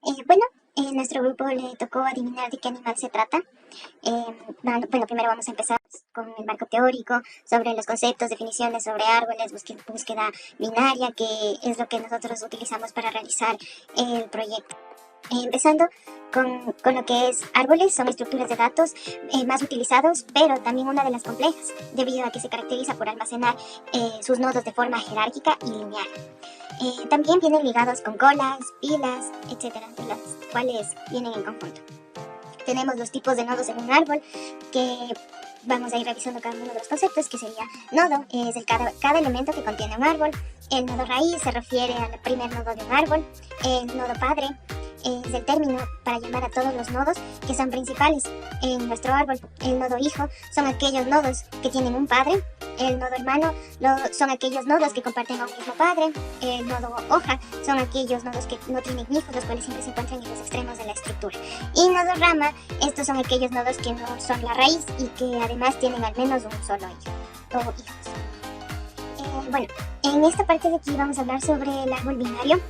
Bueno, en nuestro grupo le tocó adivinar de qué animal se trata. Bueno, primero vamos a empezar con el marco teórico sobre los conceptos, definiciones sobre árboles, búsqueda binaria, que es lo que nosotros utilizamos para realizar el proyecto. Empezando con lo que es árboles, son estructuras de datos más utilizados, pero también una de las complejas, debido a que se caracteriza por almacenar sus nodos de forma jerárquica y lineal. También vienen ligados con colas, pilas, etcétera, de las cuales vienen en conjunto. Tenemos los tipos de nodos en un árbol, que vamos a ir revisando cada uno de los conceptos, que sería nodo, es cada elemento que contiene un árbol. El nodo raíz se refiere al primer nodo de un árbol. El nodo padre es el término para llamar a todos los nodos que son principales en nuestro árbol. El nodo hijo son aquellos nodos que tienen un padre. El nodo hermano son aquellos nodos que comparten a un mismo padre. El nodo hoja son aquellos nodos que no tienen hijos, los cuales siempre se encuentran en los extremos de la estructura. Y nodo rama, estos son aquellos nodos que no son la raíz y que además tienen al menos un solo hijo o hijos. Bueno, en esta parte de aquí vamos a hablar sobre el árbol binario.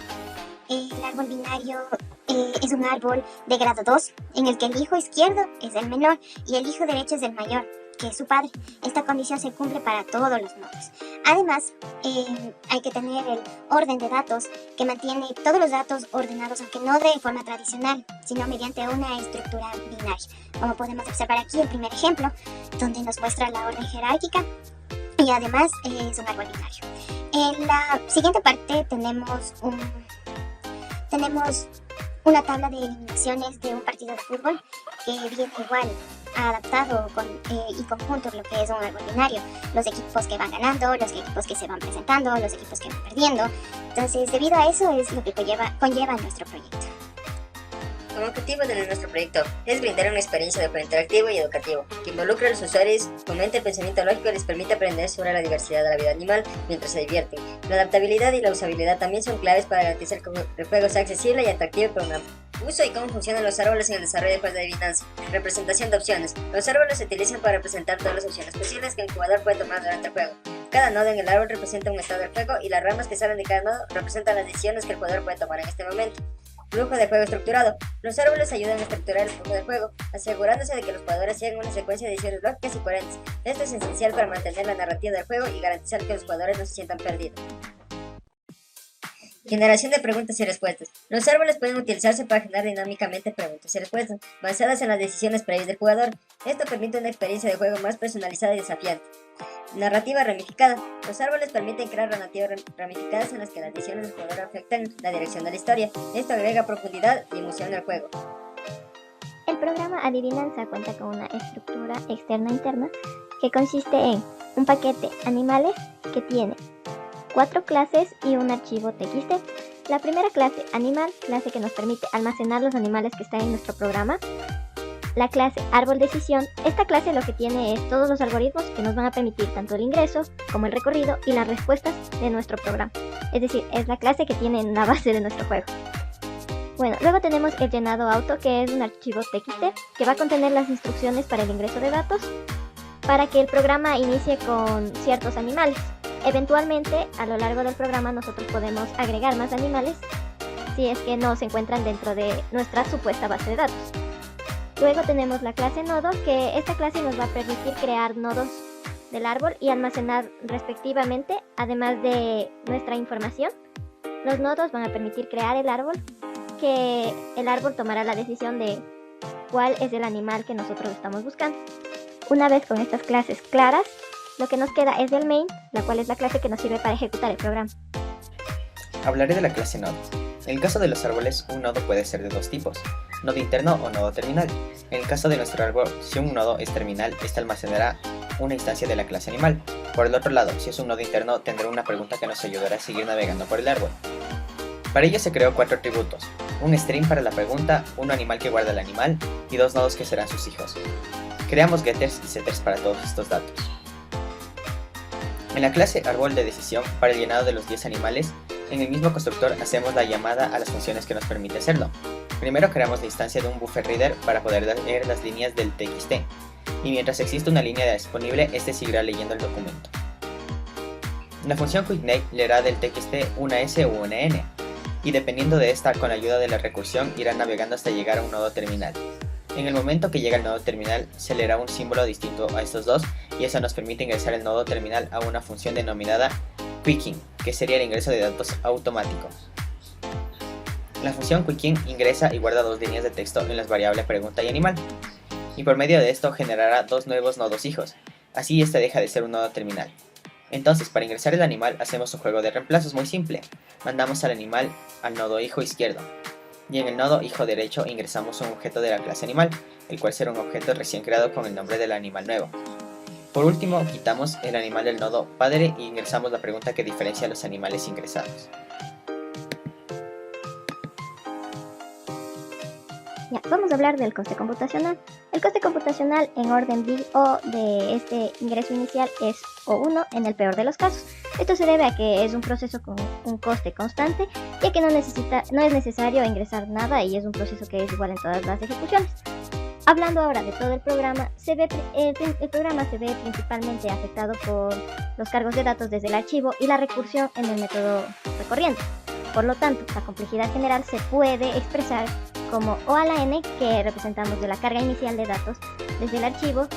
El árbol binario es un árbol de grado 2, en el que el hijo izquierdo es el menor y el hijo derecho es el mayor, que es su padre. Esta condición se cumple para todos los nodos. Además, hay que tener el orden de datos que mantiene todos los datos ordenados, aunque no de forma tradicional, sino mediante una estructura binaria. Como podemos observar aquí el primer ejemplo, donde nos muestra la orden jerárquica y además es un árbol binario. En la siguiente parte tenemos una tabla de eliminaciones de un partido de fútbol que viene igual adaptado y conjunto lo que es un árbol binario. Los equipos que van ganando, los equipos que se van presentando, los equipos que van perdiendo. Entonces, debido a eso es lo que conlleva nuestro proyecto. El objetivo de nuestro proyecto es brindar una experiencia de juego interactivo y educativo que involucra a los usuarios, fomenta el pensamiento lógico y les permite aprender sobre la diversidad de la vida animal mientras se divierten. La adaptabilidad y la usabilidad también son claves para garantizar que el juego sea accesible y atractivo para una uso y cómo funcionan los árboles en el desarrollo de juegos de adivinanza. Representación de opciones. Los árboles se utilizan para representar todas las opciones posibles que un jugador puede tomar durante el juego. Cada nodo en el árbol representa un estado del juego y las ramas que salen de cada nodo representan las decisiones que el jugador puede tomar en este momento. Flujo de juego estructurado. Los árboles ayudan a estructurar el flujo del juego, asegurándose de que los jugadores sigan una secuencia de decisiones lógicas y coherentes. Esto es esencial para mantener la narrativa del juego y garantizar que los jugadores no se sientan perdidos. Generación de preguntas y respuestas. Los árboles pueden utilizarse para generar dinámicamente preguntas y respuestas, basadas en las decisiones previas del jugador. Esto permite una experiencia de juego más personalizada y desafiante. Narrativa ramificada. Los árboles permiten crear narrativas ramificadas en las que las decisiones del jugador afectan la dirección de la historia. Esto agrega profundidad y emoción al juego. El programa Adivinanza cuenta con una estructura externa-interna que consiste en un paquete animales que tiene 4 clases y un archivo TXT. La primera clase, animal, clase que nos permite almacenar los animales que están en nuestro programa. La clase árbol decisión, esta clase lo que tiene es todos los algoritmos que nos van a permitir tanto el ingreso como el recorrido y las respuestas de nuestro programa. Es decir, es la clase que tiene en la base de nuestro juego. Bueno, luego tenemos el llenado auto, que es un archivo TXT que va a contener las instrucciones para el ingreso de datos para que el programa inicie con ciertos animales. Eventualmente, a lo largo del programa nosotros podemos agregar más animales si es que no se encuentran dentro de nuestra supuesta base de datos. Luego tenemos la clase nodo, que esta clase nos va a permitir crear nodos del árbol y almacenar respectivamente, además de nuestra información. Los nodos van a permitir crear el árbol, que el árbol tomará la decisión de cuál es el animal que nosotros estamos buscando. Una vez con estas clases claras, lo que nos queda es el main, la cual es la clase que nos sirve para ejecutar el programa. Hablaré de la clase nodo. En el caso de los árboles, un nodo puede ser de dos tipos, nodo interno o nodo terminal. En el caso de nuestro árbol, si un nodo es terminal, este almacenará una instancia de la clase animal. Por el otro lado, si es un nodo interno, tendrá una pregunta que nos ayudará a seguir navegando por el árbol. Para ello se creó 4 atributos, un string para la pregunta, un animal que guarda el animal y 2 nodos que serán sus hijos. Creamos getters y setters para todos estos datos. En la clase árbol de decisión, para el llenado de los 10 animales, en el mismo constructor hacemos la llamada a las funciones que nos permite hacerlo. Primero creamos la instancia de un buffer reader para poder leer las líneas del TXT, y mientras existe una línea disponible, este seguirá leyendo el documento. La función QuickName leerá del TXT una S o una N. y dependiendo de esta, con la ayuda de la recursión, irá navegando hasta llegar a un nodo terminal. En el momento que llega al nodo terminal, se leerá un símbolo distinto a estos dos, y eso nos permite ingresar el nodo terminal a una función denominada Quickie, que sería el ingreso de datos automático. La función Quickie ingresa y guarda dos líneas de texto en las variables pregunta y animal, y por medio de esto generará dos nuevos nodos hijos, así este deja de ser un nodo terminal. Entonces, para ingresar el animal hacemos un juego de reemplazos muy simple. Mandamos al animal al nodo hijo izquierdo, y en el nodo hijo derecho ingresamos un objeto de la clase animal, el cual será un objeto recién creado con el nombre del animal nuevo. Por último, quitamos el animal del nodo padre y ingresamos la pregunta que diferencia a los animales ingresados. Ya, vamos a hablar del coste computacional. El coste computacional en orden big O de este ingreso inicial es O1 en el peor de los casos. Esto se debe a que es un proceso con un coste constante, ya que no es necesario ingresar nada y es un proceso que es igual en todas las ejecuciones. Hablando ahora de todo el programa, el programa se ve principalmente afectado por los cargos de datos desde el archivo y la recursión en el método recorriente. Por lo tanto, la complejidad general se puede expresar como O a la n, que representamos de la carga inicial de datos desde el archivo,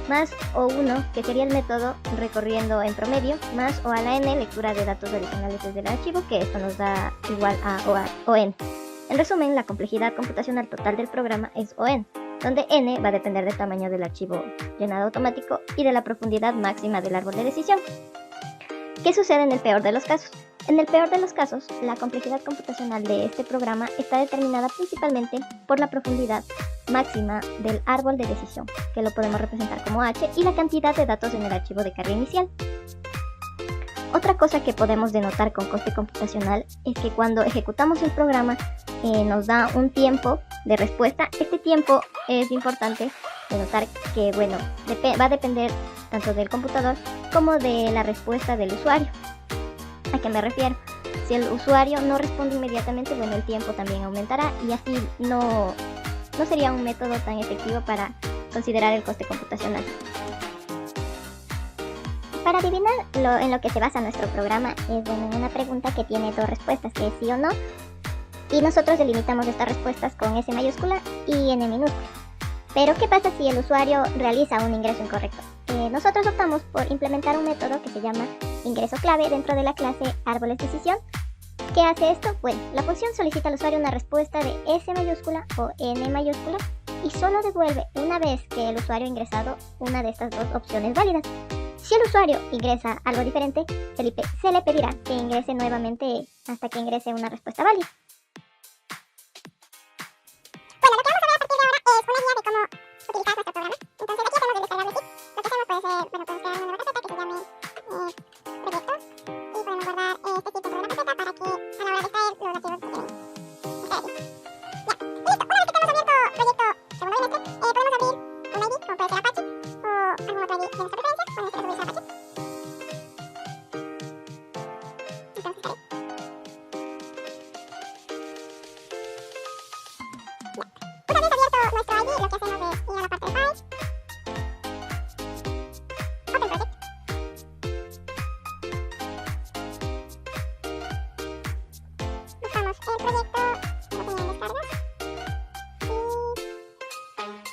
más O1, que sería el método recorriendo en promedio, más O a la n, lectura de datos adicionales desde el archivo, que esto nos da igual a ON. En resumen, la complejidad computacional total del programa es ON, donde n va a depender del tamaño del archivo llenado automático y de la profundidad máxima del árbol de decisión. ¿Qué sucede en el peor de los casos? En el peor de los casos, la complejidad computacional de este programa está determinada principalmente por la profundidad máxima del árbol de decisión, que lo podemos representar como h, y la cantidad de datos en el archivo de carga inicial. Otra cosa que podemos denotar con coste computacional es que cuando ejecutamos el programa nos da un tiempo de respuesta. Este tiempo es importante denotar que va a depender tanto del computador como de la respuesta del usuario. ¿A qué me refiero? Si el usuario no responde inmediatamente, el tiempo también aumentará y así no sería un método tan efectivo para considerar el coste computacional. Para adivinar en lo que se basa nuestro programa es en una pregunta que tiene dos respuestas, que es sí o no, y nosotros delimitamos estas respuestas con S mayúscula y N minúscula. Pero ¿qué pasa si el usuario realiza un ingreso incorrecto? Nosotros optamos por implementar un método que se llama ingreso clave dentro de la clase árboles decisión. ¿Qué hace esto? Bueno, la función solicita al usuario una respuesta de S mayúscula o N mayúscula y solo devuelve una vez que el usuario ha ingresado una de estas dos opciones válidas. Si el usuario ingresa algo diferente, se le pedirá que ingrese nuevamente hasta que ingrese una respuesta válida. Bueno, lo que vamos a ver a partir de ahora es una guía de cómo utilizar nuestro programa. Entonces aquí hacemos el descargable zip. Lo que hacemos puede ser, podemos crear una nueva carpeta que se llame proyectos y podemos guardar este zip dentro de la carpeta para que a la hora de extraer los archivos se queden extraídos. Ya, listo. Una vez que tenemos abierto proyecto segundo bimestre, podemos abrir un ID como puede ser Apache o algún otro ID de nuestra preferencia. Bueno, en este caso voy a usar Apache. Entonces estaré. Una vez abierto nuestro ID, lo que hacemos es ir a la parte de Files, Open Project, buscamos el proyecto, lo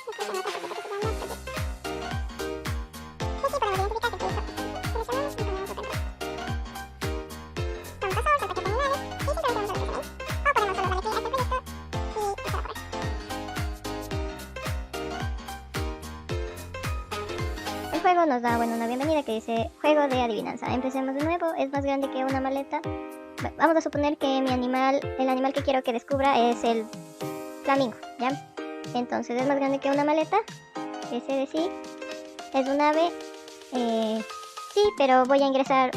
tenía en descargas y escogemos el proyecto que se llama Project. Y aquí podemos identificar que el proyecto seleccionamos y ponemos Open Project. Vamos a Source, al paquete animales y simplemente vamos a regresar ahí. O podemos solo darle clic a este proyecto y dejarlo por ahí. El juego nos da una bienvenida que dice juego de adivinanza. Empecemos de nuevo, es más grande que una maleta. Vamos a suponer que el animal que quiero que descubra es el flamingo, ¿ya? Entonces es más grande que una maleta, ese de sí, es un ave, sí, pero voy a ingresar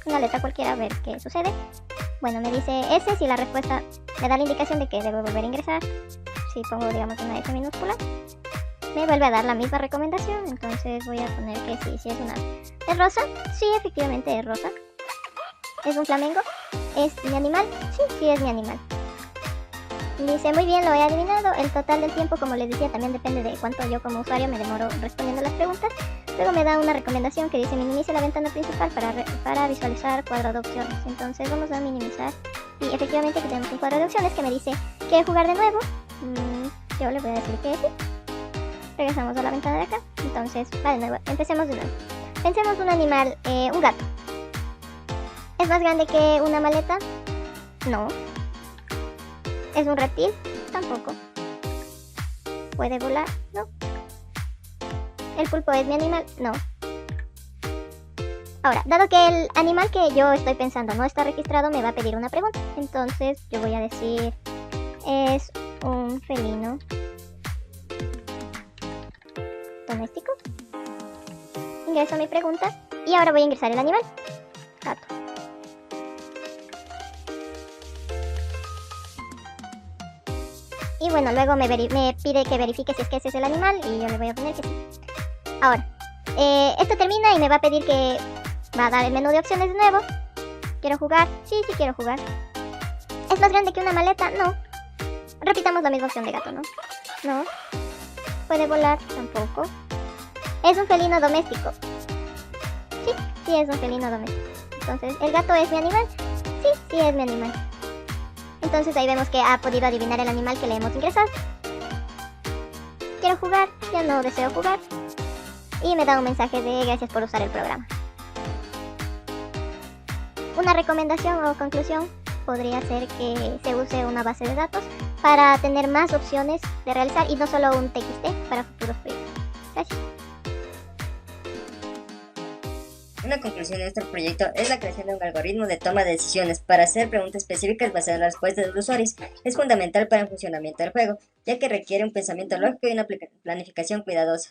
una letra cualquiera a ver qué sucede. Bueno, me dice S si la respuesta me da la indicación de que debo volver a ingresar. Si pongo, digamos, una S minúscula, me vuelve a dar la misma recomendación, entonces voy a poner que sí, sí es una ave. ¿Es rosa? Sí, efectivamente es rosa. ¿Es un flamengo? ¿Es mi animal? Sí, sí es mi animal. Dice, muy bien, lo he adivinado. El total del tiempo, como les decía, también depende de cuánto yo como usuario me demoro respondiendo las preguntas. Luego me da una recomendación que dice minimice la ventana principal para visualizar cuadro de opciones. Entonces vamos a minimizar Y efectivamente aquí tenemos un cuadro de opciones que me dice, ¿quiere jugar de nuevo? Yo le voy a decir que sí. Regresamos a la ventana de acá. Entonces, va de nuevo. Empecemos de nuevo. Pensemos un animal, un gato. ¿Es más grande que una maleta? No. ¿Es un reptil? Tampoco. ¿Puede volar? No. ¿El pulpo es mi animal? No. Ahora, dado que el animal que yo estoy pensando no está registrado, me va a pedir una pregunta. Entonces, yo voy a decir, ¿es un felino doméstico? Ingreso mi pregunta y ahora voy a ingresar el animal. Gato. Y bueno, luego me pide que verifique si es que ese es el animal y yo le voy a poner que sí. Ahora, esto termina y me va a pedir que va a dar el menú de opciones de nuevo. ¿Quiero jugar? Sí, sí quiero jugar. ¿Es más grande que una maleta? No. Repitamos la misma opción de gato, ¿no? No. ¿Puede volar? Tampoco. ¿Es un felino doméstico? Sí, sí es un felino doméstico. Entonces, ¿el gato es mi animal? Sí, sí es mi animal. Entonces ahí vemos que ha podido adivinar el animal que le hemos ingresado. ¿Quiero jugar? Ya no deseo jugar. Y me da un mensaje de gracias por usar el programa. Una recomendación o conclusión podría ser que se use una base de datos para tener más opciones de realizar y no solo un TXT para futuros proyectos. Gracias. Una conclusión de nuestro proyecto es la creación de un algoritmo de toma de decisiones para hacer preguntas específicas basadas en las respuestas de los usuarios. Es fundamental para el funcionamiento del juego, ya que requiere un pensamiento lógico y una planificación cuidadosa.